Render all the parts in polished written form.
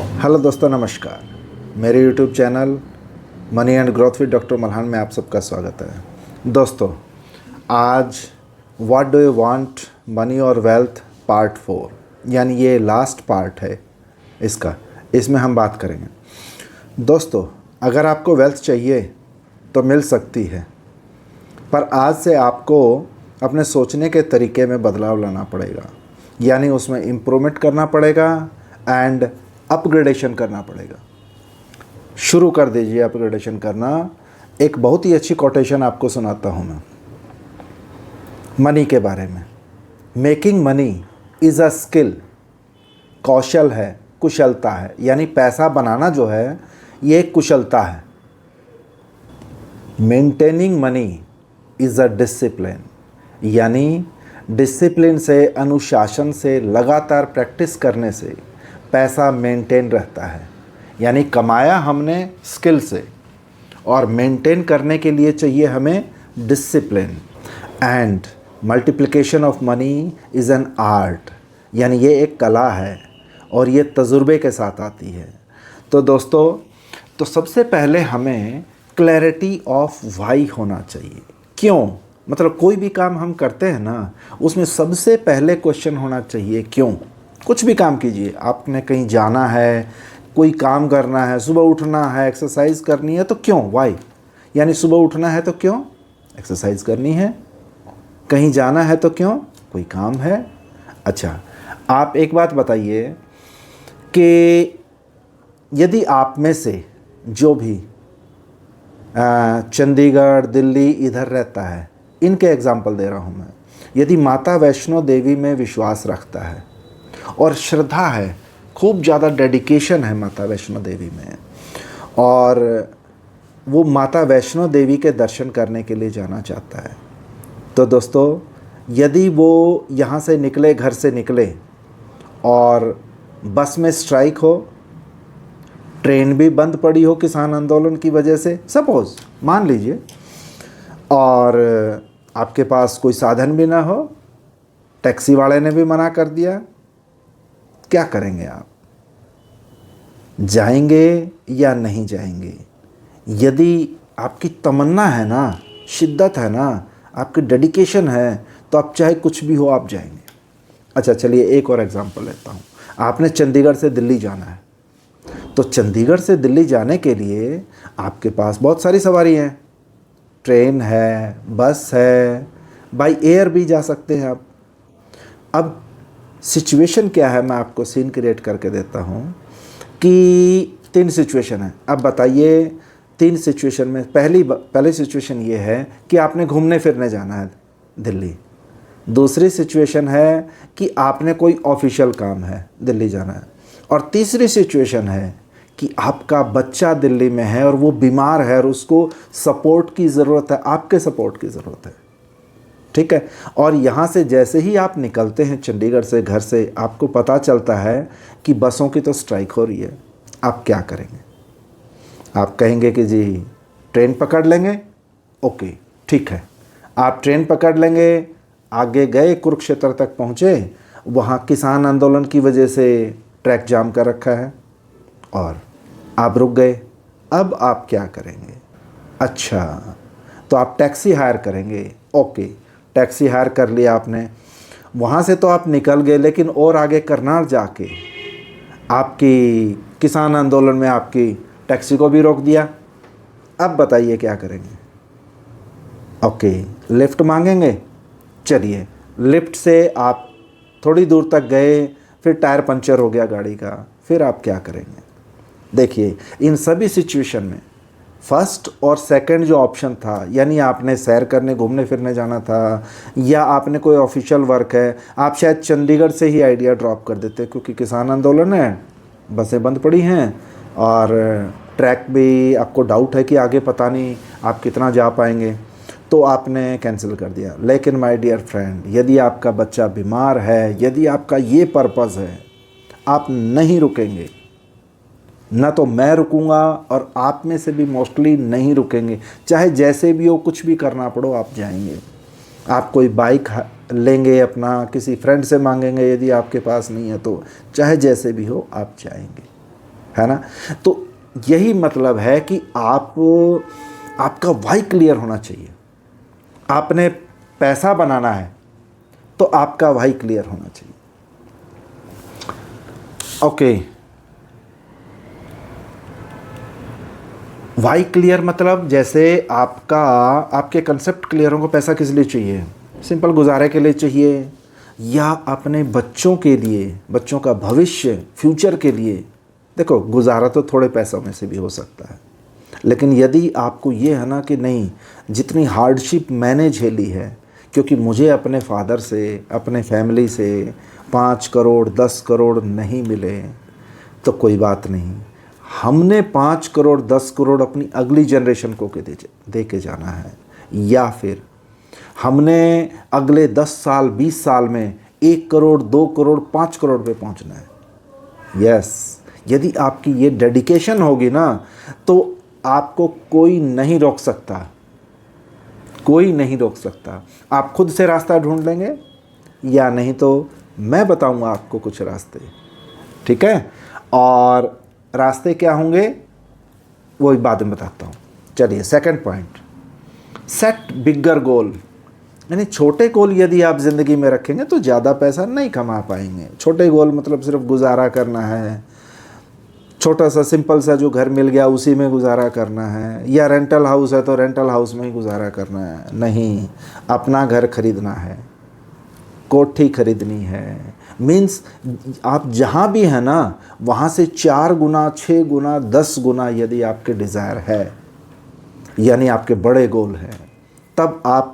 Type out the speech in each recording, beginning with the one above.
Hello दोस्तों, नमस्कार। मेरे YouTube channel money and growth with doctor Malhan में आप सबका स्वागत है। दोस्तों, आज what do you want money और वेल्थ पार्ट 4, यानी ये लास्ट पार्ट है इसमें हम बात करेंगे। दोस्तों, अगर आपको वेल्थ चाहिए तो मिल सकती है, पर आज से आपको अपने सोचने के तरीके में बदलाव लाना पड़ेगा, यानी उसमें इम्प्रूवमेंट करना पड़ेगा एंड अपग्रेडेशन करना पड़ेगा। शुरू कर दीजिए अपग्रेडेशन करना। एक बहुत ही अच्छी कोटेशन आपको सुनाता हूँ मैं मनी के बारे में। Making money is a skill, कौशल है, कुशलता है, यानी पैसा बनाना जो है ये एक कुशलता है। Maintaining money is a discipline, यानी डिसिप्लिन से, अनुशासन से, लगातार प्रैक्टिस करने से पैसा मेंटेन रहता है। यानी कमाया हमने स्किल से, और मेंटेन करने के लिए चाहिए हमें discipline. And multiplication of money is an art, यानी ये एक कला है और ये तजुर्बे के साथ आती है। तो दोस्तों, तो सबसे पहले हमें क्लैरिटी ऑफ वाई होना चाहिए। क्यों? मतलब कोई भी काम हम करते हैं ना, उसमें सबसे पहले क्वेश्चन होना चाहिए क्यों। कुछ भी काम कीजिए, आपने कहीं जाना है, कोई काम करना है, सुबह उठना है, एक्सरसाइज करनी है, तो क्यों, वाई। यानी सुबह उठना है तो क्यों, एक्सरसाइज करनी है। कहीं जाना है तो क्यों, कोई काम है। अच्छा, आप एक बात बताइए कि यदि आप में से जो भी चंडीगढ़, दिल्ली इधर रहता है, इनके एग्जाम्पल दे रहा हूँ मैं। यदि माता वैष्णो देवी में विश्वास रखता है और श्रद्धा है, खूब ज़्यादा डेडिकेशन है माता वैष्णो देवी में, और वो माता वैष्णो देवी के दर्शन करने के लिए जाना चाहता है, तो दोस्तों, यदि वो यहाँ से निकले, घर से निकले, और बस में स्ट्राइक हो, ट्रेन भी बंद पड़ी हो किसान आंदोलन की वजह से, सपोज़ मान लीजिए, और आपके पास कोई साधन भी ना हो, टैक्सी वाले ने भी मना कर दिया, क्या करेंगे आप? जाएंगे या नहीं जाएंगे? यदि आपकी तमन्ना है ना, शिद्दत है ना, आपकी डेडिकेशन है, तो आप चाहे कुछ भी हो, आप जाएंगे। अच्छा, चलिए एक और एग्जांपल लेता हूँ। आपने चंडीगढ़ से दिल्ली जाना है, तो चंडीगढ़ से दिल्ली जाने के लिए आपके पास बहुत सारी सवारी हैं। ट्रेन है, बस है, बाई एयर भी जा सकते हैं आप। अब सिचुएशन क्या है, मैं आपको सीन क्रिएट करके देता हूँ कि 3 सिचुएशन है। अब बताइए, 3 सिचुएशन में पहली सिचुएशन ये है कि आपने घूमने फिरने जाना है दिल्ली। दूसरी सिचुएशन है कि आपने कोई ऑफिशियल काम है, दिल्ली जाना है। और तीसरी सिचुएशन है कि आपका बच्चा दिल्ली में है और वो बीमार है और उसको सपोर्ट की ज़रूरत है, आपके सपोर्ट की ज़रूरत है। ठीक है। और यहाँ से जैसे ही आप निकलते हैं चंडीगढ़ से, घर से, आपको पता चलता है कि बसों की तो स्ट्राइक हो रही है। आप क्या करेंगे? आप कहेंगे कि जी ट्रेन पकड़ लेंगे। ओके, ठीक है, आप ट्रेन पकड़ लेंगे। आगे गए, कुरुक्षेत्र तक पहुँचे, वहाँ किसान आंदोलन की वजह से ट्रैक जाम कर रखा है और आप रुक गए। अब आप क्या करेंगे? अच्छा, तो आप टैक्सी हायर करेंगे। ओके, टैक्सी हायर कर लिया आपने, वहाँ से तो आप निकल गए, लेकिन और आगे करनाल जाके आपकी किसान आंदोलन में आपकी टैक्सी को भी रोक दिया। अब बताइए क्या करेंगे? ओके, लिफ्ट मांगेंगे। चलिए, लिफ्ट से आप थोड़ी दूर तक गए, फिर टायर पंचर हो गया गाड़ी का, फिर आप क्या करेंगे? देखिए, इन सभी सिचुएशन में फर्स्ट और सेकंड जो ऑप्शन था, यानी आपने सैर करने, घूमने फिरने जाना था, या आपने कोई ऑफिशियल वर्क है, आप शायद चंडीगढ़ से ही आइडिया ड्रॉप कर देते, क्योंकि किसान आंदोलन है, बसें बंद पड़ी हैं, और ट्रैक भी आपको डाउट है कि आगे पता नहीं आप कितना जा पाएंगे, तो आपने कैंसिल कर दिया। लेकिन माय डियर फ्रेंड, यदि आपका बच्चा बीमार है, यदि आपका ये पर्पज़ है, आप नहीं रुकेंगे। ना तो मैं रुकूंगा, और आप में से भी मोस्टली नहीं रुकेंगे। चाहे जैसे भी हो, कुछ भी करना पड़ो, आप जाएंगे। आप कोई बाइक लेंगे, अपना किसी फ्रेंड से मांगेंगे, यदि आपके पास नहीं है तो, चाहे जैसे भी हो आप जाएंगे। है ना। तो यही मतलब है कि आपका वाई क्लियर होना चाहिए। आपने पैसा बनाना है तो आपका वाई क्लियर होना चाहिए। ओके, वाई क्लियर मतलब जैसे आपके कंसेप्ट क्लियर होंगे। पैसा किस लिए चाहिए? सिंपल गुजारे के लिए चाहिए, या अपने बच्चों के लिए, बच्चों का भविष्य, फ्यूचर के लिए। देखो, गुजारा तो थोड़े पैसों में से भी हो सकता है, लेकिन यदि आपको ये है ना कि नहीं, जितनी हार्डशिप मैंने झेली है, क्योंकि मुझे अपने फादर से, अपने फैमिली से 5 करोड़ 10 करोड़ नहीं मिले, तो कोई बात नहीं, हमने 5 करोड़ 10 करोड़ अपनी अगली जनरेशन को दे के जाना है। या फिर हमने अगले 10 साल 20 साल में 1 करोड़ 2 करोड़ 5 करोड़ पे पहुंचना है। यस, यदि आपकी ये डेडिकेशन होगी ना, तो आपको कोई नहीं रोक सकता, कोई नहीं रोक सकता। आप खुद से रास्ता ढूंढ लेंगे, या नहीं तो मैं बताऊंगा आपको कुछ रास्ते, ठीक है। और रास्ते क्या होंगे वो बाद में बताता हूँ। चलिए, सेकंड पॉइंट, सेट बिगर गोल। यानी छोटे गोल यदि आप ज़िंदगी में रखेंगे तो ज़्यादा पैसा नहीं कमा पाएंगे। छोटे गोल मतलब सिर्फ गुजारा करना है, छोटा सा सिंपल सा जो घर मिल गया उसी में गुजारा करना है, या रेंटल हाउस है तो रेंटल हाउस में ही गुजारा करना है। नहीं, अपना घर खरीदना है, कोठी खरीदनी है। मीन्स आप जहाँ भी हैं ना, वहाँ से 4 गुना 6 गुना 10 गुना यदि आपके डिज़ायर है, यानी आपके बड़े गोल हैं, तब आप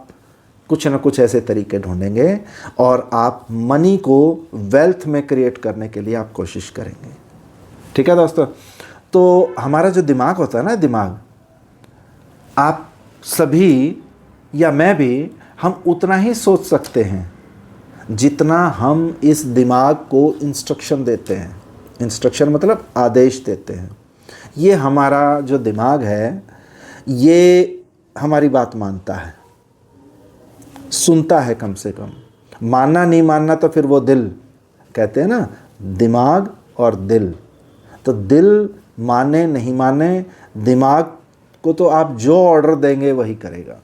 कुछ ना कुछ ऐसे तरीके ढूंढेंगे और आप मनी को वेल्थ में क्रिएट करने के लिए आप कोशिश करेंगे। ठीक है दोस्तों। तो हमारा जो दिमाग होता है ना, दिमाग, आप सभी या मैं भी, हम उतना ही सोच सकते हैं जितना हम इस दिमाग को इंस्ट्रक्शन देते हैं। इंस्ट्रक्शन मतलब आदेश देते हैं। ये हमारा जो दिमाग है, ये हमारी बात मानता है, सुनता है कम से कम। मानना नहीं मानना तो फिर वो दिल, कहते हैं ना, दिमाग और दिल। तो दिल माने नहीं माने, दिमाग को तो आप जो ऑर्डर देंगे वही करेगा।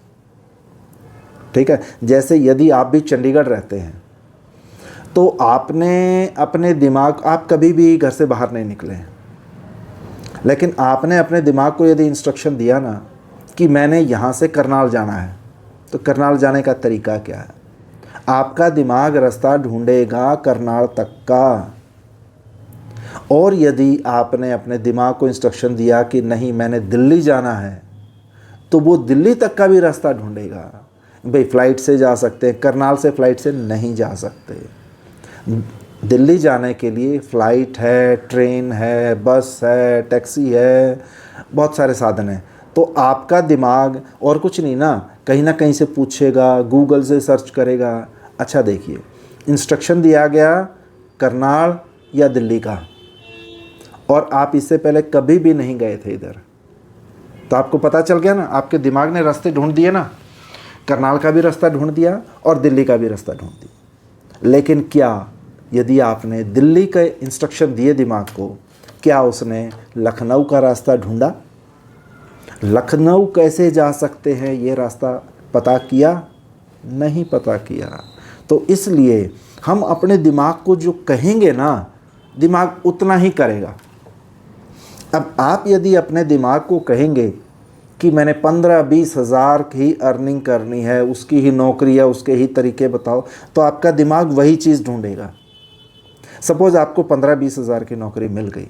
ठीक है। जैसे यदि आप भी चंडीगढ़ रहते हैं तो आपने अपने दिमाग, आप कभी भी घर से बाहर नहीं निकले हैं, लेकिन आपने अपने दिमाग को यदि इंस्ट्रक्शन दिया ना कि मैंने यहाँ से करनाल जाना है, तो करनाल जाने का तरीका क्या है? आपका दिमाग रास्ता ढूंढेगा करनाल तक का। और यदि आपने अपने दिमाग को इंस्ट्रक्शन दिया कि नहीं मैंने दिल्ली जाना है, तो वो दिल्ली तक का भी रास्ता ढूंढेगा। भाई फ़्लाइट से जा सकते हैं, करनाल से फ़्लाइट से नहीं जा सकते। दिल्ली जाने के लिए फ़्लाइट है, ट्रेन है, बस है, टैक्सी है, बहुत सारे साधन हैं। तो आपका दिमाग और कुछ नहीं ना कहीं से पूछेगा, गूगल से सर्च करेगा। अच्छा देखिए, इंस्ट्रक्शन दिया गया करनाल या दिल्ली का, और आप इससे पहले कभी भी नहीं गए थे इधर, तो आपको पता चल गया ना, आपके दिमाग ने रास्ते ढूंढ दिए ना, करनाल का भी रास्ता ढूंढ दिया और दिल्ली का भी रास्ता ढूंढ दिया। लेकिन क्या यदि आपने दिल्ली के इंस्ट्रक्शन दिए दिमाग को, क्या उसने लखनऊ का रास्ता ढूंढा? लखनऊ कैसे जा सकते हैं ये रास्ता पता किया? नहीं पता किया। तो इसलिए हम अपने दिमाग को जो कहेंगे ना, दिमाग उतना ही करेगा। अब आप यदि अपने दिमाग को कहेंगे कि मैंने 15-20 हज़ार की अर्निंग करनी है, उसकी ही नौकरी है, उसके ही तरीके बताओ, तो आपका दिमाग वही चीज़ ढूंढेगा। सपोज़ आपको 15-20 हज़ार की नौकरी मिल गई।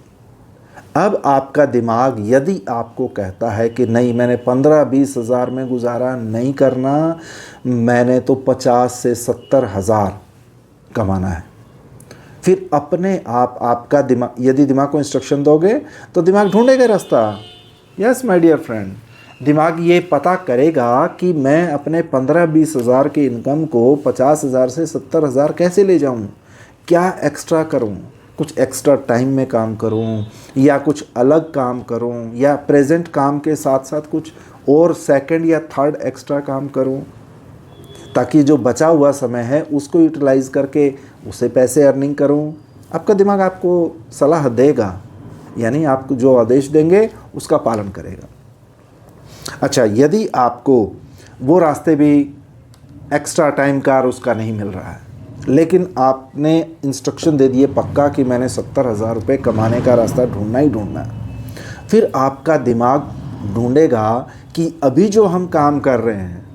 अब आपका दिमाग यदि आपको कहता है कि नहीं मैंने 15-20 हज़ार में गुजारा नहीं करना, मैंने तो 50 से 70 हज़ार कमाना है, फिर अपने आप आपका दिमाग, यदि दिमाग को इंस्ट्रक्शन दोगे तो दिमाग ढूंढेगा रास्ता। यस माय डियर फ्रेंड, दिमाग ये पता करेगा कि मैं अपने 15-20 हज़ार की इनकम को 50 हज़ार से 70 हज़ार कैसे ले जाऊँ, क्या एक्स्ट्रा करूँ, कुछ एक्स्ट्रा टाइम में काम करूँ या कुछ अलग काम करूँ, या प्रेजेंट काम के साथ साथ कुछ और सेकंड या थर्ड एक्स्ट्रा काम करूँ, ताकि जो बचा हुआ समय है उसको यूटिलाइज़ करके उससे पैसे अर्निंग करूँ। आपका दिमाग आपको सलाह देगा। यानी आपको जो आदेश देंगे उसका पालन करेगा। अच्छा, यदि आपको वो रास्ते भी एक्स्ट्रा टाइम कार उसका नहीं मिल रहा है, लेकिन आपने इंस्ट्रक्शन दे दिए पक्का कि मैंने 70,000 रुपये कमाने का रास्ता ढूंढना ही ढूंढना है, फिर आपका दिमाग ढूंढेगा कि अभी जो हम काम कर रहे हैं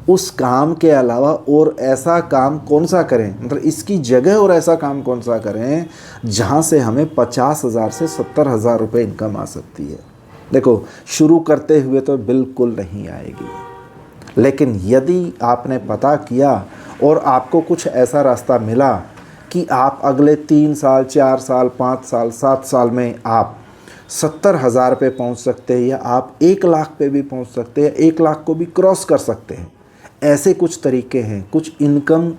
उस काम के अलावा और ऐसा काम कौन सा करें, मतलब इसकी जगह और ऐसा काम कौन सा करें जहां से हमें 50,000 से 70,000 रुपये इनकम आ सकती है। देखो, शुरू करते हुए तो बिल्कुल नहीं आएगी, लेकिन यदि आपने पता किया और आपको कुछ ऐसा रास्ता मिला कि आप अगले 3 साल, 4 साल, 5 साल, 7 साल में आप 70,000 पे पहुंच सकते हैं, या आप 1 लाख पे भी पहुंच सकते हैं, 1 लाख को भी क्रॉस कर सकते हैं, ऐसे कुछ तरीके हैं, कुछ इनकम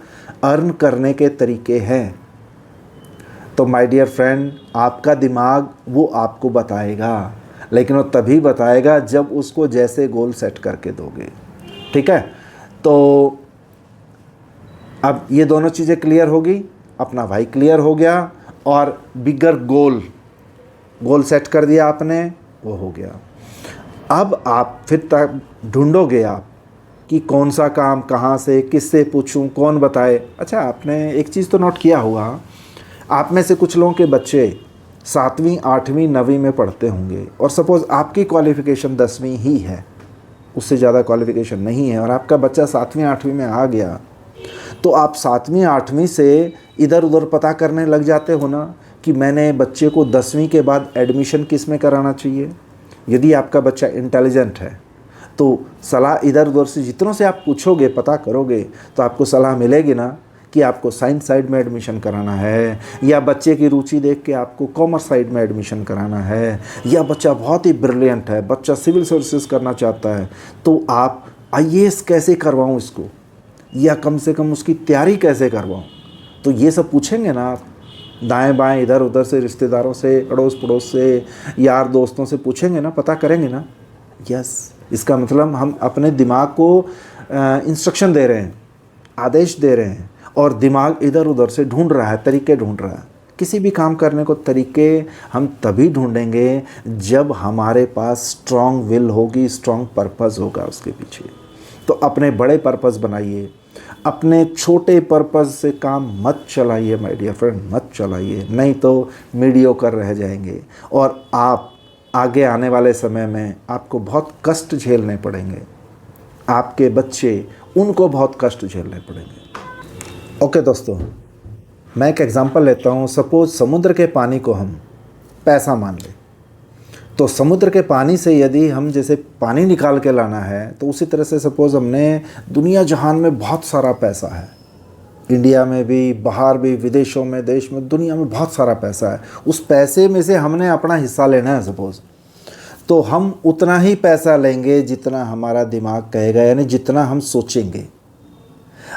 अर्न करने के तरीके हैं। तो माय डियर फ्रेंड, आपका दिमाग वो आपको बताएगा, लेकिन वो तभी बताएगा जब उसको जैसे गोल सेट करके दोगे। ठीक है, तो अब ये दोनों चीज़ें क्लियर होगी, अपना भाई क्लियर हो गया और बिगर गोल सेट कर दिया आपने, वो हो गया। अब आप फिर तक ढूंढोगे आप कि कौन सा काम कहाँ से, किससे पूछूं, कौन बताए। अच्छा, आपने एक चीज़ तो नोट किया होगा, आप में से कुछ लोगों के बच्चे 7वीं, 8वीं, 9वीं में पढ़ते होंगे और सपोज़ आपकी क्वालिफ़िकेशन 10वीं ही है, उससे ज़्यादा क्वालिफ़िकेशन नहीं है, और आपका बच्चा 7वीं, 8वीं में आ गया, तो आप 7वीं, 8वीं से इधर उधर पता करने लग जाते हो ना कि मैंने बच्चे को 10वीं के बाद एडमिशन किस में कराना चाहिए। यदि आपका बच्चा इंटेलिजेंट है तो सलाह इधर उधर से जितनों से आप पूछोगे, पता करोगे, तो आपको सलाह मिलेगी ना कि आपको साइंस साइड में एडमिशन कराना है, या बच्चे की रुचि देख के आपको कॉमर्स साइड में एडमिशन कराना है, या बच्चा बहुत ही ब्रिलियंट है, बच्चा सिविल सर्विसेज करना चाहता है, तो आप IAS कैसे करवाऊँ इसको, या कम से कम उसकी तैयारी कैसे करवाऊँ। तो ये सब पूछेंगे ना आप, दाएं बाएं इधर उधर से, रिश्तेदारों से, अड़ोस पड़ोस से, यार दोस्तों से पूछेंगे ना, पता करेंगे ना। यस, इसका मतलब हम अपने दिमाग को इंस्ट्रक्शन दे रहे हैं, आदेश दे रहे हैं, और दिमाग इधर उधर से ढूंढ रहा है, तरीके ढूंढ रहा है। किसी भी काम करने को तरीके हम तभी ढूंढेंगे जब हमारे पास स्ट्रॉन्ग विल होगी, स्ट्रॉन्ग पर्पस होगा उसके पीछे। तो अपने बड़े पर्पस बनाइए, अपने छोटे पर्पस से काम मत चलाइए माय डियर फ्रेंड, मत चलाइए, नहीं तो मीडियोकर रह जाएंगे और आप आगे आने वाले समय में आपको बहुत कष्ट झेलने पड़ेंगे, आपके बच्चे, उनको बहुत कष्ट झेलने पड़ेंगे। ओके दोस्तों, मैं एक एग्जांपल लेता हूँ। सपोज़ समुद्र के पानी को हम पैसा मान लें, तो समुद्र के पानी से यदि हम जैसे पानी निकाल के लाना है, तो उसी तरह से सपोज़ हमने दुनिया जहान में बहुत सारा पैसा है, इंडिया में भी, बाहर भी, विदेशों में, देश में, दुनिया में बहुत सारा पैसा है। उस पैसे में से हमने अपना हिस्सा लेना है सपोज़, तो हम उतना ही पैसा लेंगे जितना हमारा दिमाग कहेगा, यानी जितना हम सोचेंगे।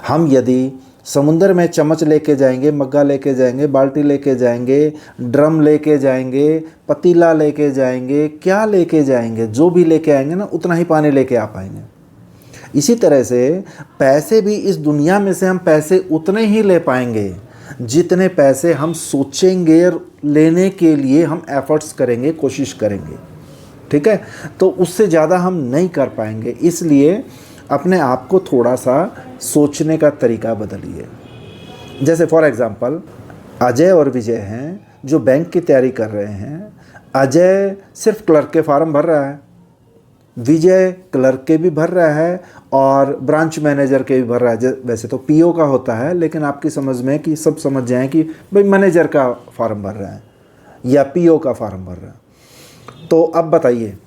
हम यदि समुद्र में चम्मच लेके जाएंगे, मग्गा लेके जाएंगे, बाल्टी लेके जाएंगे, ड्रम लेके जाएंगे, पतीला लेके जाएंगे, क्या लेके जाएंगे, जो भी लेके आएंगे ना, उतना ही पानी लेके आ पाएंगे। इसी तरह से पैसे भी, इस दुनिया में से हम पैसे उतने ही ले पाएंगे जितने पैसे हम सोचेंगे, लेने के लिए हम एफर्ट्स करेंगे, कोशिश करेंगे। ठीक है, तो उससे ज़्यादा हम नहीं कर पाएंगे। इसलिए अपने आप को थोड़ा सा सोचने का तरीका बदलिए। जैसे फॉर एग्ज़ाम्पल अजय और विजय हैं जो बैंक की तैयारी कर रहे हैं। अजय सिर्फ क्लर्क के फार्म भर रहा है, विजय क्लर्क के भी भर रहा है और ब्रांच मैनेजर के भी भर रहा है। वैसे तो पीओ का होता है, लेकिन आपकी समझ में कि सब समझ जाएं कि भाई मैनेजर का फार्म भर रहा है या पीओ का फार्म भर रहा है। तो अब बताइए,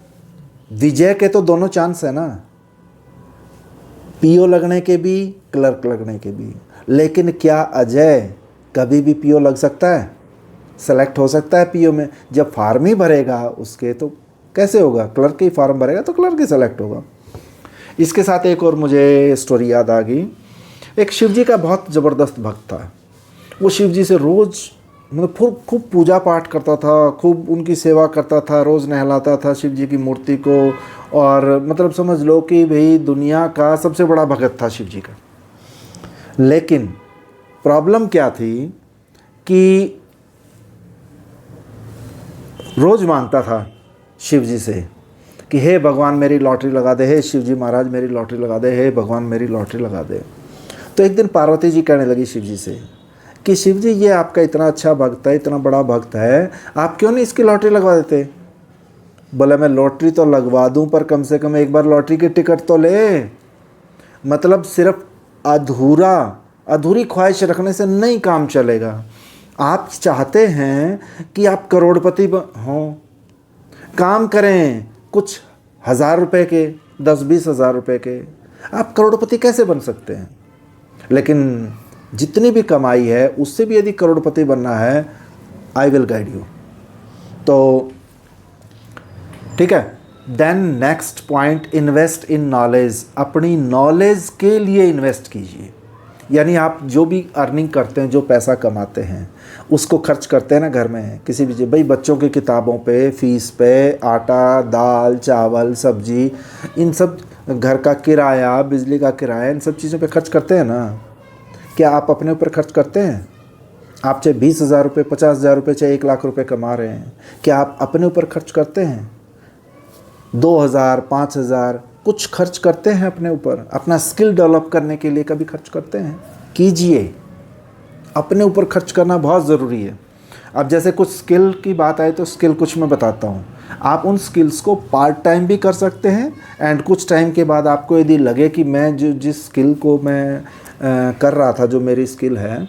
विजय के तो दोनों चांस है ना, पीओ लगने के भी, क्लर्क लगने के भी। लेकिन क्या अजय कभी भी पीओ लग सकता है, सेलेक्ट हो सकता है पीओ में? जब फार्म ही भरेगा उसके तो कैसे होगा? क्लर्क के ही फार्म भरेगा तो क्लर्क ही सेलेक्ट होगा। इसके साथ एक और मुझे स्टोरी याद आ गई। एक शिवजी का बहुत ज़बरदस्त भक्त था। वो शिवजी से रोज़ मतलब खूब पूजा पाठ करता था, खूब उनकी सेवा करता था, रोज़ नहलाता था शिवजी की मूर्ति को, और मतलब समझ लो कि भाई दुनिया का सबसे बड़ा भगत था शिवजी का। लेकिन प्रॉब्लम क्या थी कि रोज़ मांगता था शिव जी से कि हे भगवान मेरी लॉटरी लगा दे, हे शिव जी महाराज मेरी लॉटरी लगा दे, हे भगवान मेरी लॉटरी लगा दे। तो एक दिन पार्वती जी कहने लगी शिव जी से कि शिव जी ये आपका इतना अच्छा भक्त है, इतना बड़ा भक्त है, आप क्यों नहीं इसकी लॉटरी लगवा देते? बोले मैं लॉटरी तो लगवा दूं पर कम से कम एक बार लॉटरी की टिकट तो ले। मतलब सिर्फ अधूरी ख्वाहिश रखने से नहीं काम चलेगा। आप चाहते हैं कि आप करोड़पति हों, काम करें कुछ 1000 रुपये के, 10-20 हज़ार रुपये के, आप करोड़पति कैसे बन सकते हैं? लेकिन जितनी भी कमाई है उससे भी यदि करोड़पति बनना है, आई विल गाइड यू। तो ठीक है। Then next point, invest in knowledge. अपनी नॉलेज के लिए इन्वेस्ट कीजिए। यानी आप जो भी अर्निंग करते हैं, जो पैसा कमाते हैं, उसको खर्च करते हैं ना घर में किसी भी चीज़, भाई बच्चों की किताबों पे, फीस पे, आटा दाल चावल सब्जी, इन सब, घर का किराया, बिजली का किराया, इन सब चीज़ों पे खर्च करते हैं ना। क्या आप अपने ऊपर खर्च करते हैं? आप चाहे 20,000 रुपये, 50,000 रुपये, चाहे 1 लाख रुपये कमा रहे हैं, क्या आप अपने ऊपर खर्च करते हैं? 2,000, 5,000 कुछ खर्च करते हैं अपने ऊपर? अपना स्किल डेवलप करने के लिए कभी खर्च करते हैं? कीजिए। अपने ऊपर खर्च करना बहुत ज़रूरी है। अब जैसे कुछ स्किल की बात आए तो स्किल कुछ मैं बताता हूँ। आप उन स्किल्स को पार्ट टाइम भी कर सकते हैं, एंड कुछ टाइम के बाद आपको यदि लगे कि मैं जिस स्किल को मैं कर रहा था, जो मेरी स्किल है,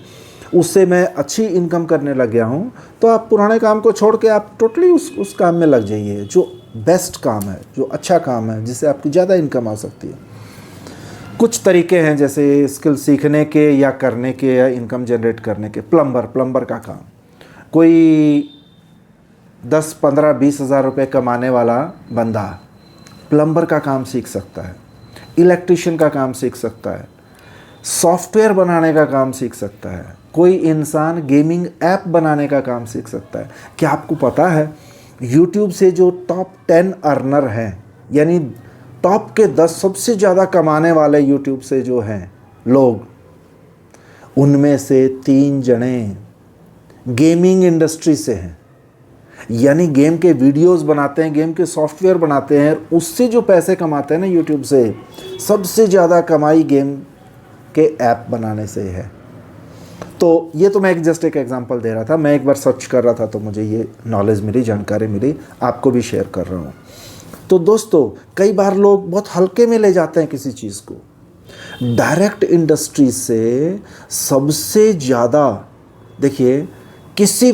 उससे मैं अच्छी इनकम करने लग गया हूँ, तो आप पुराने काम को छोड़ के आप टोटली उस काम में लग जाइए जो बेस्ट काम है, जो अच्छा काम है, जिससे आपकी ज़्यादा इनकम आ सकती है। कुछ तरीके हैं जैसे स्किल सीखने के या करने के या इनकम जनरेट करने के। प्लम्बर का काम, कोई 10, 15, 20 हज़ार रुपये कमाने वाला बंदा प्लम्बर का काम सीख सकता है, इलेक्ट्रिशियन का काम सीख सकता है, सॉफ्टवेयर बनाने का काम सीख सकता है, कोई इंसान गेमिंग ऐप बनाने का काम सीख सकता है। क्या आपको पता है YouTube से जो टॉप 10 अर्नर हैं, यानी टॉप के 10 सबसे ज़्यादा कमाने वाले YouTube से जो हैं लोग, उनमें से 3 जने गेमिंग इंडस्ट्री से हैं। यानी गेम के वीडियोस बनाते हैं, गेम के सॉफ्टवेयर बनाते हैं, उससे जो पैसे कमाते हैं ना YouTube से, सबसे ज़्यादा कमाई गेम के ऐप बनाने से है। तो ये तो मैं जस्ट एक एग्जांपल दे रहा था। मैं एक बार सर्च कर रहा था तो मुझे ये नॉलेज मिली, जानकारी मिली, आपको भी शेयर कर रहा हूँ। तो दोस्तों, कई बार लोग बहुत हल्के में ले जाते हैं किसी चीज़ को। डायरेक्ट इंडस्ट्री से सबसे ज़्यादा, देखिए, किसी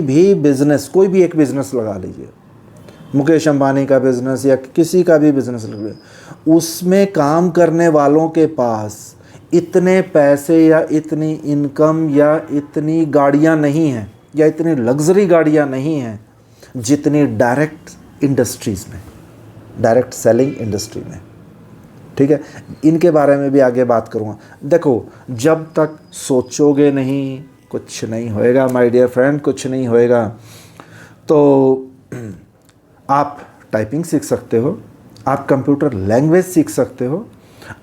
भी बिज़नेस, कोई भी एक बिज़नेस लगा लीजिए, मुकेश अंबानी का बिज़नेस या किसी का भी बिज़नेस लगा लीजिए, उसमें काम करने वालों के पास इतने पैसे या इतनी इनकम या इतनी गाड़ियां नहीं हैं या इतनी लग्जरी गाड़ियां नहीं हैं जितनी डायरेक्ट इंडस्ट्रीज़ में, डायरेक्ट सेलिंग इंडस्ट्री में। ठीक है, इनके बारे में भी आगे बात करूँगा। देखो, जब तक सोचोगे नहीं कुछ नहीं होएगा माय डियर फ्रेंड, कुछ नहीं होएगा। तो आप टाइपिंग सीख सकते हो, आप कंप्यूटर लैंग्वेज सीख सकते हो,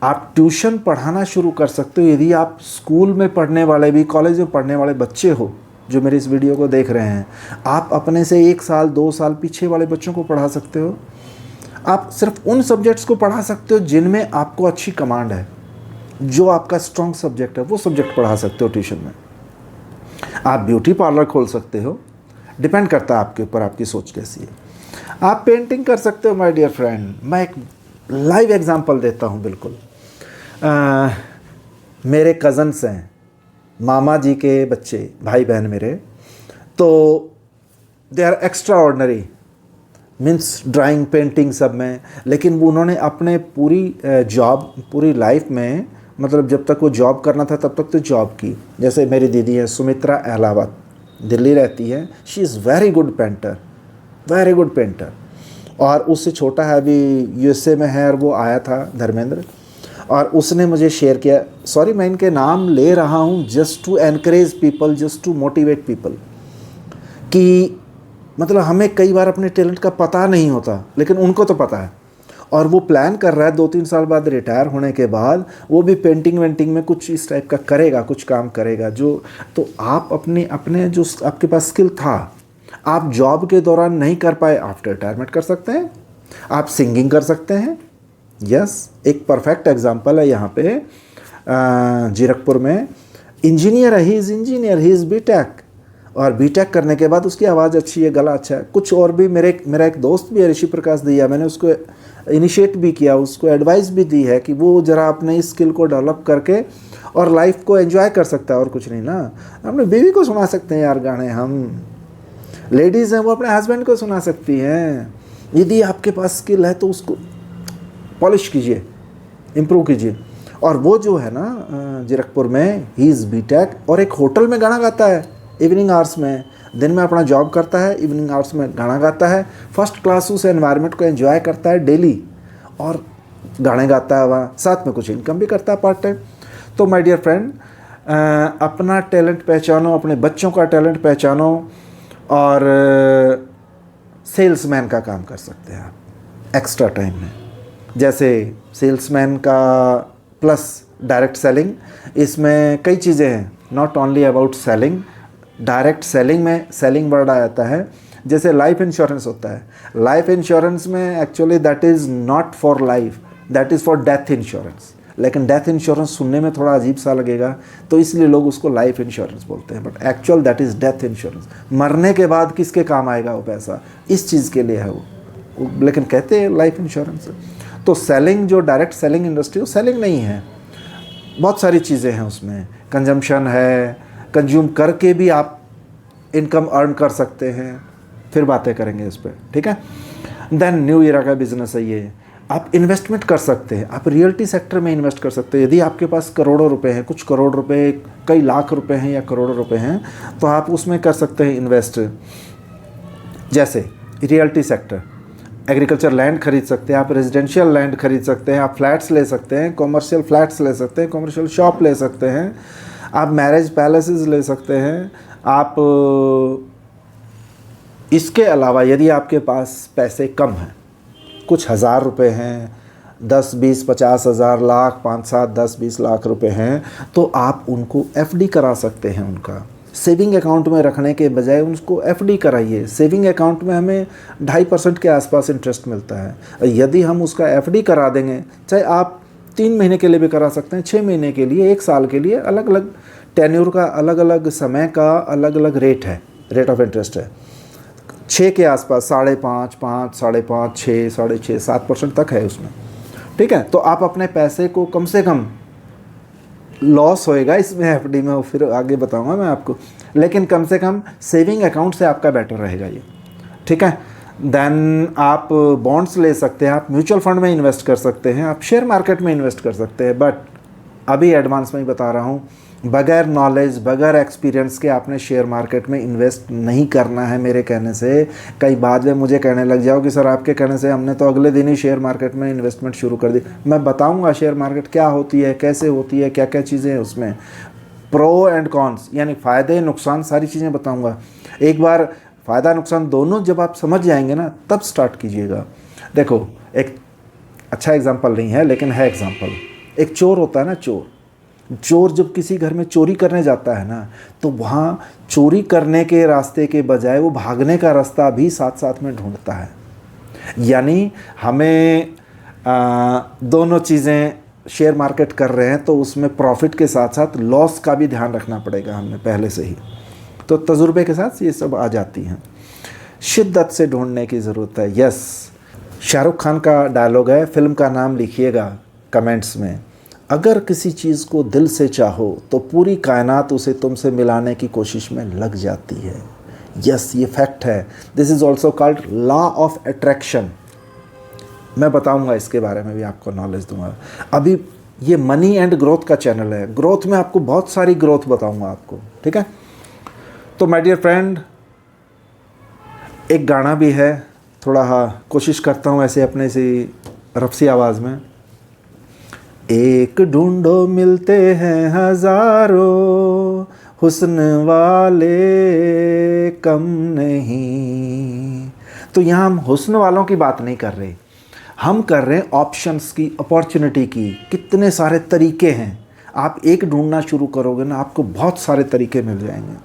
आप ट्यूशन पढ़ाना शुरू कर सकते हो। यदि आप स्कूल में पढ़ने वाले भी, कॉलेज में पढ़ने वाले बच्चे हो जो मेरे इस वीडियो को देख रहे हैं, आप अपने से 1 साल 2 साल पीछे वाले बच्चों को पढ़ा सकते हो। आप सिर्फ उन सब्जेक्ट्स को पढ़ा सकते हो जिनमें आपको अच्छी कमांड है, जो आपका स्ट्रॉन्ग सब्जेक्ट है, वो सब्जेक्ट पढ़ा सकते हो ट्यूशन में। आप ब्यूटी पार्लर खोल सकते हो, डिपेंड करता है आपके ऊपर, आपकी सोच कैसी है। आप पेंटिंग कर सकते हो माय डियर फ्रेंड। मैं एक लाइव एग्जांपल देता हूँ। बिल्कुल मेरे कज़न्स हैं, मामा जी के बच्चे, भाई बहन मेरे, तो they are extraordinary, means drawing painting सब में। लेकिन उन्होंने अपने पूरी लाइफ में, मतलब जब तक वो जॉब करना था तब तक तो जॉब की। जैसे मेरी दीदी है सुमित्रा अहलावत, दिल्ली रहती है, she is very good painter, very good painter. और उससे छोटा है, अभी USA में है, और वो आया था धर्मेंद्र, और उसने मुझे शेयर किया। सॉरी, मैं इनके नाम ले रहा हूँ just to encourage people, just to motivate people, कि मतलब हमें कई बार अपने टैलेंट का पता नहीं होता, लेकिन उनको तो पता है। और वो प्लान कर रहा है 2-3 साल बाद रिटायर होने के बाद वो भी पेंटिंग वेंटिंग में कुछ इस टाइप का करेगा, कुछ काम करेगा। जो तो आप अपने जो आपके पास स्किल था, आप जॉब के दौरान नहीं कर पाए, आफ्टर रिटायरमेंट कर सकते हैं। आप सिंगिंग कर सकते हैं। यस, एक परफेक्ट एग्जांपल है यहाँ पे जीरकपुर में। इंजीनियर है, he is engineer, he is BTech, और बीटेक करने के बाद उसकी आवाज़ अच्छी है, गला अच्छा है। कुछ और भी मेरा एक दोस्त भी है, ऋषि प्रकाश दिया, मैंने उसको इनिशिएट भी किया, उसको एडवाइस भी दी है कि वो ज़रा अपने इस स्किल को डेवलप करके और लाइफ को एंजॉय कर सकता है, और कुछ नहीं ना। अपने बीवी को सुना सकते हैं यार गाने, हम लेडीज़ हैं वो अपने हस्बैंड को सुना सकती हैं। यदि आपके पास स्किल है तो उसको पॉलिश कीजिए, इम्प्रूव कीजिए। और वो जो है ना जीरकपुर में, ही इज़ बीटेक, और एक होटल में गाना गाता है इवनिंग आवर्स में। दिन में अपना जॉब करता है, इवनिंग आवर्स में गाना गाता है। फर्स्ट क्लास उस एनवायरनमेंट को एंजॉय करता है डेली, और गाने गाता है वहाँ, साथ में कुछ इनकम भी करता है पार्ट टाइम। तो माय डियर फ्रेंड, अपना टैलेंट पहचानो, अपने बच्चों का टैलेंट पहचानो, और सेल्समैन का काम कर सकते हैं आप एक्स्ट्रा टाइम में। जैसे सेल्समैन का प्लस डायरेक्ट सेलिंग, इसमें कई चीज़ें हैं, not only about selling. Direct selling में सेलिंग वर्ड आ जाता है। जैसे लाइफ इंश्योरेंस होता है, लाइफ इंश्योरेंस में actually that is not for life, that is for death insurance. लेकिन डेथ इंश्योरेंस सुनने में थोड़ा अजीब सा लगेगा, तो इसलिए लोग उसको लाइफ इंश्योरेंस बोलते हैं, but actual that is death insurance. मरने के बाद किसके काम आएगा वो पैसा, इस चीज़ के लिए है वो, लेकिन कहते हैं लाइफ इंश्योरेंस। तो सेलिंग, जो डायरेक्ट सेलिंग इंडस्ट्री, वो सेलिंग नहीं है, बहुत सारी चीज़ें हैं उसमें। कंजम्पशन है, कंज्यूम करके भी आप इनकम अर्न कर सकते हैं, फिर बातें करेंगे इस पर, ठीक है। देन न्यू ईरा का बिजनेस है ये। आप इन्वेस्टमेंट कर सकते हैं, आप रियल्टी सेक्टर में इन्वेस्ट कर सकते हैं। यदि आपके पास करोड़ों रुपए हैं, कुछ करोड़ रुपए, कई लाख रुपए हैं या करोड़ों रुपए हैं, तो आप उसमें कर सकते हैं इन्वेस्ट। जैसे रियल्टी सेक्टर, एग्रीकल्चर लैंड खरीद सकते हैं आप, रेजिडेंशियल लैंड खरीद सकते हैं आप, फ्लैट्स ले सकते हैं, कॉमर्शियल फ्लैट्स ले सकते हैं, कॉमर्शियल शॉप ले सकते हैं आप, मैरिज पैलेसेस ले सकते हैं आप। इसके अलावा यदि आपके पास पैसे कम हैं, कुछ हज़ार रुपए हैं, 10, 20, 50 हज़ार, लाख, 5, 7, 10, 20 लाख रुपए हैं, तो आप उनको एफडी करा सकते हैं। उनका सेविंग अकाउंट में रखने के बजाय उनको एफडी कराइए। सेविंग अकाउंट में हमें 2.5% के आसपास इंटरेस्ट मिलता है। यदि हम उसका एफडी करा देंगे, चाहे आप 3 महीने के लिए भी करा सकते हैं, 6 महीने के लिए, 1 साल के लिए, अलग अलग टेन्योर का, अलग अलग समय का अलग अलग रेट है, रेट ऑफ इंटरेस्ट है। 6 के आसपास, 5.5, 5, 5.5, 6, 6.5, 7% तक है उसमें, ठीक है। तो आप अपने पैसे को कम से कम, लॉस होएगा इसमें एफडी में, फिर आगे बताऊंगा मैं आपको, लेकिन कम से कम सेविंग अकाउंट से आपका बेटर रहेगा ये, ठीक है। देन आप बॉन्ड्स ले सकते हैं, आप म्यूचुअल फंड में इन्वेस्ट कर सकते हैं, आप शेयर मार्केट में इन्वेस्ट कर सकते हैं। बट अभी एडवांस में ही बता रहा हूँ, बगैर नॉलेज, बगैर एक्सपीरियंस के आपने शेयर मार्केट में इन्वेस्ट नहीं करना है मेरे कहने से। कई बाद में मुझे कहने लग जाओ कि सर आपके कहने से हमने तो अगले दिन ही शेयर मार्केट में इन्वेस्टमेंट शुरू कर दी। मैं बताऊंगा शेयर मार्केट क्या होती है, कैसे होती है, क्या क्या चीज़ें हैं उसमें, प्रो एंड कॉन्स, यानी फ़ायदे नुकसान, सारी चीज़ें बताऊँगा। एक बार फ़ायदा नुकसान दोनों जब आप समझ जाएंगे ना, तब स्टार्ट कीजिएगा। देखो, एक अच्छा एग्जाम्पल नहीं है लेकिन है एग्जाम्पल। एक चोर होता है ना, चोर जब किसी घर में चोरी करने जाता है ना, तो वहाँ चोरी करने के रास्ते के बजाय वो भागने का रास्ता भी साथ साथ में ढूंढता है। यानी हमें दोनों चीज़ें, शेयर मार्केट कर रहे हैं तो उसमें प्रॉफिट के साथ साथ लॉस का भी ध्यान रखना पड़ेगा हमें पहले से ही। तो तजुर्बे के साथ ये सब आ जाती हैं, शिद्दत से ढूंढने की ज़रूरत है। यस, शाहरुख खान का डायलॉग है, फिल्म का नाम लिखिएगा कमेंट्स में। अगर किसी चीज़ को दिल से चाहो तो पूरी कायनात उसे तुमसे मिलाने की कोशिश में लग जाती है। यस, ये फैक्ट है। This is also called law of attraction. मैं बताऊंगा इसके बारे में भी, आपको नॉलेज दूंगा। अभी ये मनी एंड ग्रोथ का चैनल है, ग्रोथ में आपको बहुत सारी ग्रोथ बताऊंगा आपको, ठीक है। तो माय डियर फ्रेंड, एक गाना भी है, थोड़ा कोशिश करता हूँ ऐसे अपने से रफ़सी आवाज़ में। एक ढूंढो मिलते हैं हज़ारों, हुस्न वाले कम नहीं। तो यहाँ हम हुस्न वालों की बात नहीं कर रहे, हम कर रहे हैं ऑप्शंस की, अपॉर्चुनिटी की। कितने सारे तरीके हैं, आप एक ढूंढना शुरू करोगे ना, आपको बहुत सारे तरीके मिल जाएंगे।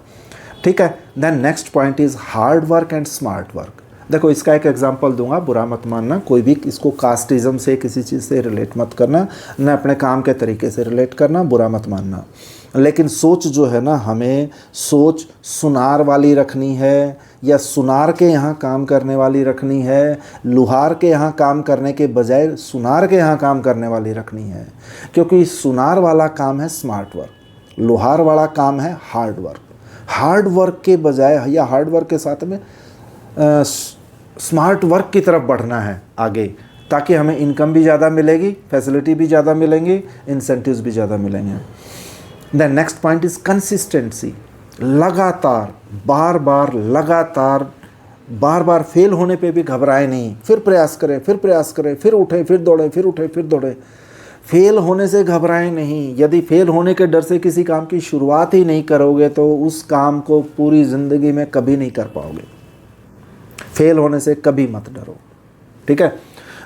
ठीक है। Then next point is hard work and smart work. देखो इसका एक एग्जांपल दूंगा, बुरा मत मानना, कोई भी इसको कास्टिज्म से किसी चीज़ से रिलेट मत करना, न अपने काम के तरीके से रिलेट करना, बुरा मत मानना। लेकिन सोच जो है ना, हमें सोच सुनार वाली रखनी है या सुनार के यहाँ काम करने वाली रखनी है, लुहार के यहाँ काम करने के बजाय सुनार के यहाँ काम करने वाली रखनी है। क्योंकि सुनार वाला काम है स्मार्ट वर्क, लुहार वाला काम है हार्ड वर्क। हार्ड वर्क के बजाय या हार्ड वर्क के साथ में स्मार्ट वर्क की तरफ बढ़ना है आगे, ताकि हमें इनकम भी ज़्यादा मिलेगी, फैसिलिटी भी ज़्यादा मिलेंगी, इंसेंटिव्स भी ज़्यादा मिलेंगे। Then next point is consistency. लगातार बार बार फेल होने पे भी घबराए नहीं, फिर प्रयास करें, फिर उठें, फिर दौड़ें। फेल होने से घबराएं नहीं। यदि फेल होने के डर से किसी काम की शुरुआत ही नहीं करोगे तो उस काम को पूरी ज़िंदगी में कभी नहीं कर पाओगे। फेल होने से कभी मत डरो, ठीक है।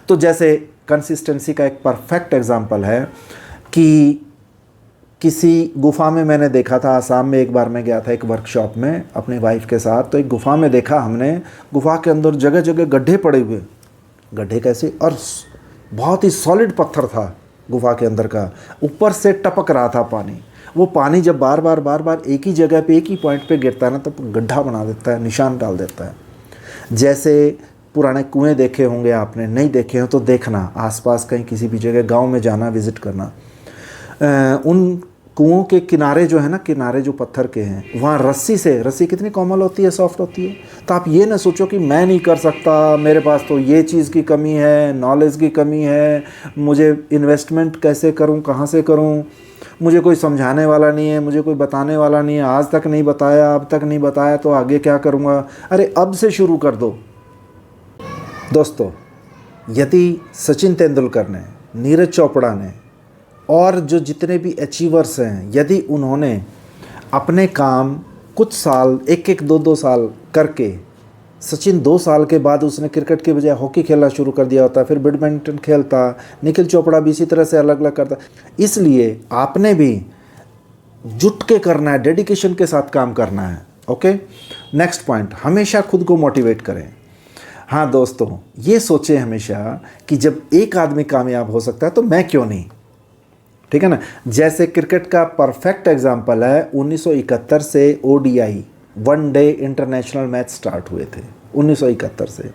तो जैसे कंसिस्टेंसी का एक परफेक्ट एग्जांपल है कि किसी गुफा में मैंने देखा था, आसाम में एक बार मैं गया था एक वर्कशॉप में अपनी वाइफ के साथ, तो एक गुफा में देखा हमने, गुफा के अंदर जगह जगह गड्ढे पड़े हुए। गड्ढे कैसे? और बहुत ही सॉलिड पत्थर था गुफा के अंदर का, ऊपर से टपक रहा था पानी। वो पानी जब बार बार एक ही जगह पे एक ही पॉइंट पे गिरता है ना, तो गड्ढा बना देता है, निशान डाल देता है। जैसे पुराने कुएं देखे होंगे आपने, नहीं देखे हो तो देखना, आसपास कहीं किसी भी जगह गांव में जाना, विज़िट करना। उन कुओं के किनारे जो है ना, किनारे जो पत्थर के हैं, वहाँ रस्सी कितनी कोमल होती है, सॉफ्ट होती है। तो आप ये ना सोचो कि मैं नहीं कर सकता, मेरे पास तो ये चीज़ की कमी है, नॉलेज की कमी है, मुझे इन्वेस्टमेंट कैसे करूँ, कहाँ से करूँ, मुझे कोई समझाने वाला नहीं है, मुझे कोई बताने वाला नहीं है, आज तक नहीं बताया, अब तक नहीं बताया, तो आगे क्या करूँगा। अरे अब से शुरू कर दो। दोस्तों, यदि सचिन तेंदुलकर ने, नीरज चोपड़ा ने और जो जितने भी अचीवर्स हैं, यदि उन्होंने अपने काम कुछ साल, एक 2 साल करके, सचिन 2 साल के बाद उसने क्रिकेट के बजाय हॉकी खेलना शुरू कर दिया होता, फिर बैडमिंटन खेलता, निखिल चोपड़ा भी इसी तरह से अलग अलग करता। इसलिए आपने भी जुट के करना है, डेडिकेशन के साथ काम करना है। ओके, नेक्स्ट पॉइंट, हमेशा खुद को मोटिवेट करें। हाँ दोस्तों, ये सोचें हमेशा कि जब एक आदमी कामयाब हो सकता है तो मैं क्यों नहीं, ठीक है ना। जैसे क्रिकेट का परफेक्ट एग्जांपल है, 1971 से ODI one day international match start हुए थे 1971 से,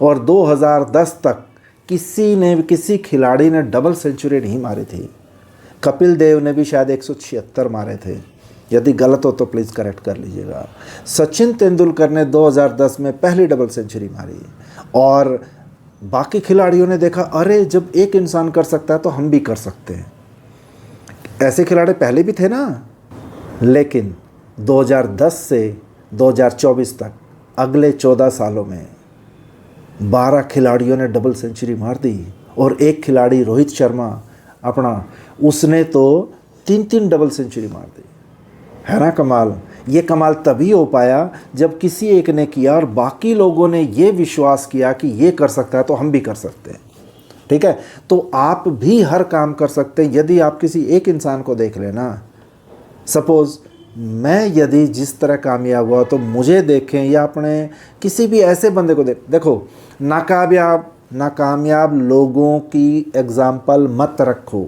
और 2010 तक किसी खिलाड़ी ने डबल सेंचुरी नहीं मारी थी। कपिल देव ने भी शायद 176 मारे थे, यदि गलत हो तो प्लीज़ करेक्ट कर लीजिएगा। सचिन तेंदुलकर ने 2010 में पहली डबल सेंचुरी मारी, और बाकी खिलाड़ियों ने देखा, अरे जब एक इंसान कर सकता है तो हम भी कर सकते हैं। ऐसे खिलाड़ी पहले भी थे ना। लेकिन 2010 से 2024 तक अगले 14 सालों में 12 खिलाड़ियों ने डबल सेंचुरी मार दी, और एक खिलाड़ी रोहित शर्मा अपना, उसने तो 3 डबल सेंचुरी मार दी। है ना कमाल। ये कमाल तभी हो पाया जब किसी एक ने किया और बाकी लोगों ने ये विश्वास किया कि ये कर सकता है तो हम भी कर सकते हैं, ठीक है। तो आप भी हर काम कर सकते हैं यदि आप किसी एक इंसान को देख लेना। सपोज़ मैं यदि जिस तरह कामयाब हुआ तो मुझे देखें, या अपने किसी भी ऐसे बंदे को देखो। नाकामयाब लोगों की एग्जाम्पल मत रखो,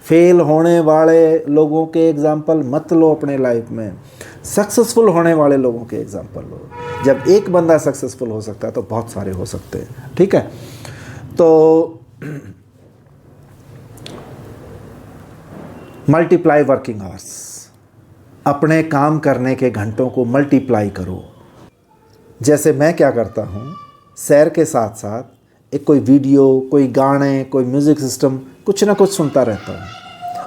फेल होने वाले लोगों के एग्जाम्पल मत लो अपने लाइफ में, सक्सेसफुल होने वाले लोगों के एग्जाम्पल लो। जब एक बंदा सक्सेसफुल हो सकता है तो बहुत सारे हो सकते हैं, ठीक है। तो मल्टीप्लाई वर्किंग आवर्स, अपने काम करने के घंटों को मल्टीप्लाई करो। जैसे मैं क्या करता हूँ, सैर के साथ साथ एक कोई वीडियो, कोई गाने, कोई म्यूज़िक सिस्टम, कुछ ना कुछ सुनता रहता हूँ।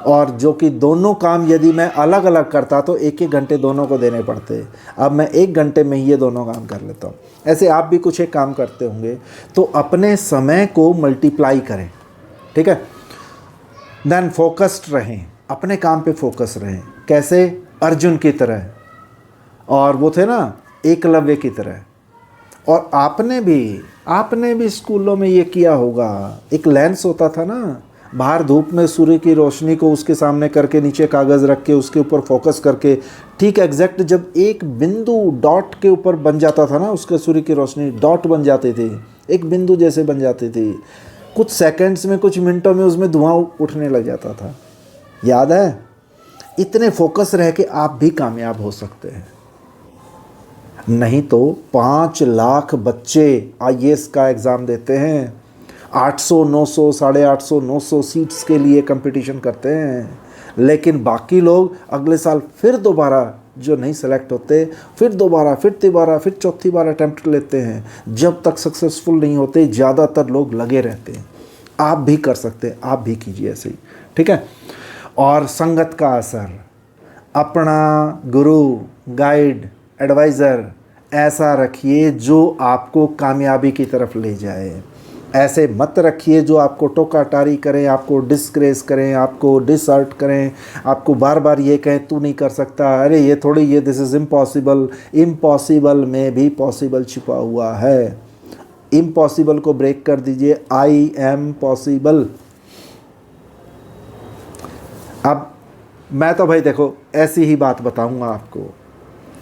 और जो कि दोनों काम यदि मैं अलग अलग करता तो 1-1 घंटे दोनों को देने पड़ते, अब मैं 1 घंटे में ही ये दोनों काम कर लेता हूँ। ऐसे आप भी कुछ एक काम करते होंगे, तो अपने समय को मल्टीप्लाई करें, ठीक है। देन फोकस्ड रहें, अपने काम पे फोकस रहें। कैसे? अर्जुन की तरह, और वो थे ना एकलव्य की तरह। और आपने भी स्कूलों में ये किया होगा, एक लेंस होता था ना, बाहर धूप में सूर्य की रोशनी को उसके सामने करके नीचे कागज़ रख के उसके ऊपर फोकस करके ठीक एग्जैक्ट जब एक बिंदु डॉट के ऊपर बन जाता था ना, उसके सूर्य की रोशनी डॉट बन जाती थी, एक बिंदु जैसे बन जाती थी, कुछ सेकंड्स में कुछ मिनटों में उसमें धुआं उठने लग जाता था। याद है? इतने फोकस रह के आप भी कामयाब हो सकते हैं। नहीं तो 5 लाख बच्चे आईएएस का एग्ज़ाम देते हैं, 800 900 850 900 सीट्स के लिए कंपटीशन करते हैं, लेकिन बाकी लोग अगले साल फिर दोबारा जो नहीं सेलेक्ट होते, फिर दोबारा, फिर तिबारा, फिर चौथी बार अटैम्प्ट लेते हैं, जब तक सक्सेसफुल नहीं होते। ज़्यादातर लोग लगे रहते हैं। आप भी कर सकते हैं, आप भी कीजिए ऐसे ही, ठीक है। और संगत का असर, अपना गुरु, गाइड, एडवाइज़र ऐसा रखिए जो आपको कामयाबी की तरफ ले जाए। ऐसे मत रखिए जो आपको टोका-टारी करें, आपको डिस्ग्रेस करें, आपको डिसहर्ट करें, आपको बार बार ये कहें तू नहीं कर सकता, अरे ये थोड़ी, ये दिस इज़ इम्पॉसिबल। इम्पॉसिबल में भी पॉसिबल छिपा हुआ है। इम्पॉसिबल को ब्रेक कर दीजिए, आई एम पॉसिबल। अब मैं तो भाई देखो ऐसी ही बात बताऊंगा आपको,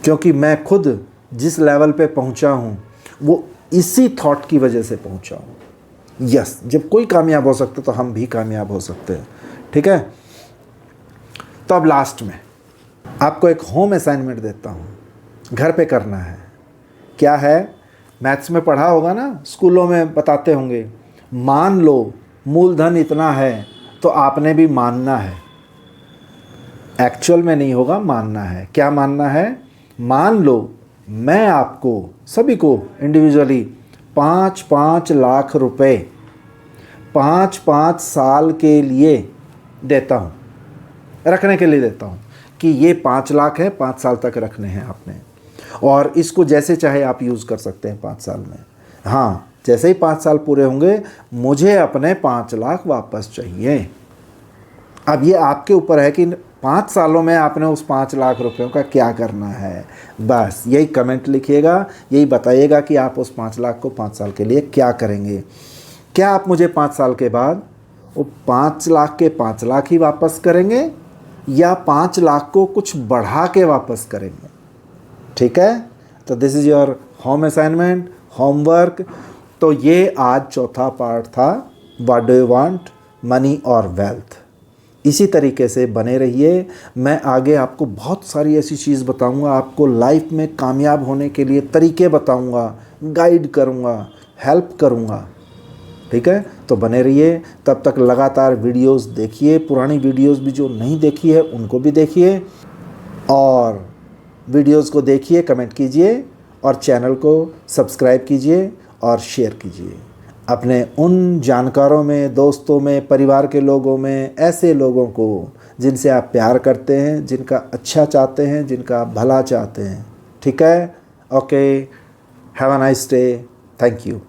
क्योंकि मैं खुद जिस लेवल पे पहुंचा हूं वो इसी थॉट की वजह से पहुंचा हूं। यस, जब कोई कामयाब हो सकता तो हम भी कामयाब हो सकते हैं, ठीक है। तो अब लास्ट में आपको एक होम असाइनमेंट देता हूं, घर पे करना है। क्या है? मैथ्स में पढ़ा होगा ना, स्कूलों में बताते होंगे, मान लो मूलधन इतना है तो आपने भी मानना है। एक्चुअल में नहीं होगा, मानना है। क्या मानना है? मान लो मैं आपको सभी को इंडिविजुअली 5-5 लाख रुपए 5-5 साल के लिए देता हूँ, रखने के लिए देता हूँ, कि ये 5 लाख है, 5 साल तक रखने हैं आपने, और इसको जैसे चाहे आप यूज़ कर सकते हैं 5 साल में। हाँ, जैसे ही 5 साल पूरे होंगे मुझे अपने 5 लाख वापस चाहिए। अब ये आपके ऊपर है कि 5 सालों में आपने उस 5 लाख रुपयों का क्या करना है। बस यही कमेंट लिखिएगा, यही बताइएगा कि आप उस 5 लाख को 5 साल के लिए क्या करेंगे। क्या आप मुझे 5 साल के बाद वो 5 लाख के 5 लाख ही वापस करेंगे, या 5 लाख को कुछ बढ़ा के वापस करेंगे? ठीक है, तो this is your home assignment, homework. तो ये आज चौथा पार्ट था, what do you want, money और वेल्थ। इसी तरीके से बने रहिए। मैं आगे आपको बहुत सारी ऐसी चीज़ बताऊंगा, आपको लाइफ में कामयाब होने के लिए तरीके बताऊंगा, गाइड करूंगा, हेल्प करूंगा, ठीक है। तो बने रहिए। तब तक लगातार वीडियोस देखिए, पुरानी वीडियोस भी जो नहीं देखी है उनको भी देखिए, और वीडियोस को देखिए, कमेंट कीजिए, और चैनल को सब्सक्राइब कीजिए और शेयर कीजिए अपने उन जानकारों में, दोस्तों में, परिवार के लोगों में, ऐसे लोगों को जिनसे आप प्यार करते हैं, जिनका अच्छा चाहते हैं, जिनका भला चाहते हैं, ठीक है। Okay, have a nice day, thank you.